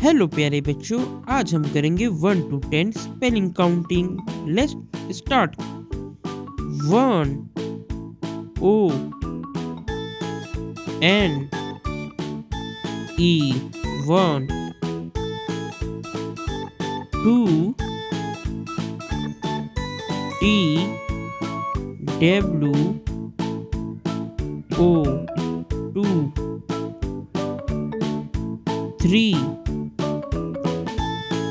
Hello प्यारे बच्चों, आज हम करेंगे 1 to 10 spelling counting. Let's start. 1 O N E 1, 2 T W O 2, 3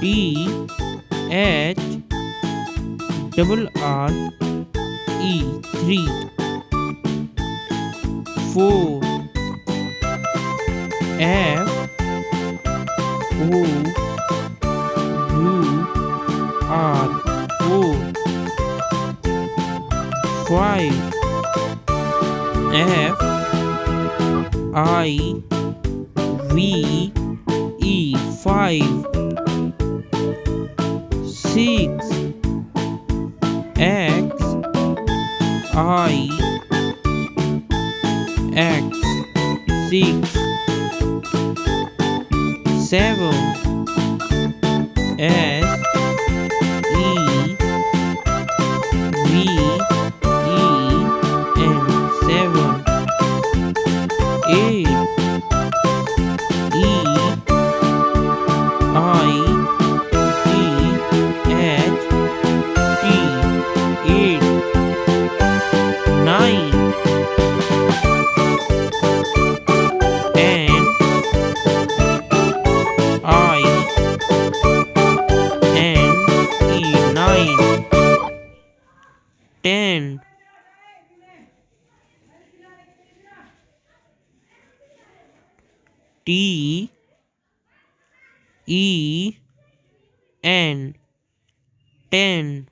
T H R R E 3, 4 F O U R 4, 5 F I V E 5, 6 X I X 6, 7 S E V E N 7, 8 E I T H T 8, 9 N I N E 9, 10 T E N 10.